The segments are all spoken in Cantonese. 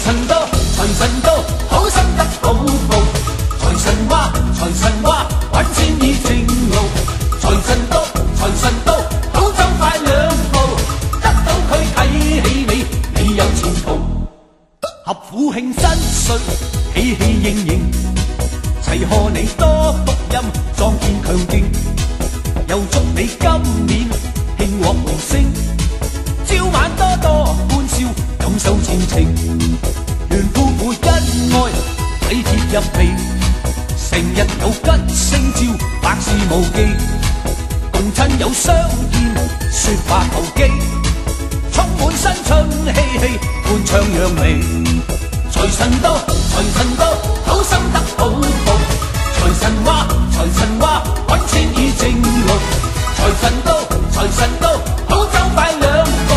神到，財神到，好心得好報。財神話，財神話，揾錢已正路。財神到，財神到，好走快兩步，得到佢睇起你，你有前途。合府慶新歲，喜氣盈盈，齊賀你多福音，壯健強勁。又祝你今年興旺榮升，朝晚多多歡笑，感受前程。願夫婦恩愛，體貼入微，成日有吉星照，百事無忌。共親友相見，說話投機，充滿新春氣氣，歡唱揚眉。財神到，財神到，好心得好報。財神話，財神話，揾錢已正路。財神到，財神到，好走快兩步，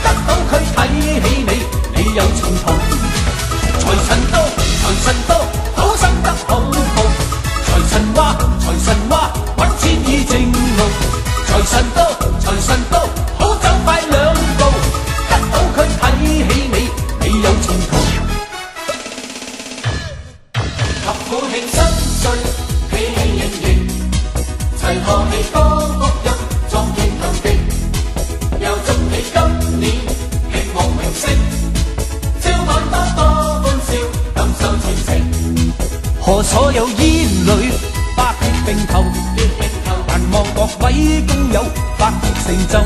得到佢睇起你，你有前途。財神到，財神到，好心得好報。財神話，財神話，揾錢已正路。財神到，財神到，好走快兩步，得到佢睇起你，你有前途。合府慶新歲，喜氣盈盈，齊賀你多福蔭，壯健強勁。又祝你今年興旺榮升，朝晚多多歡笑，感受前程。賀所有兒女百業並頭，但望各位工友百業成就。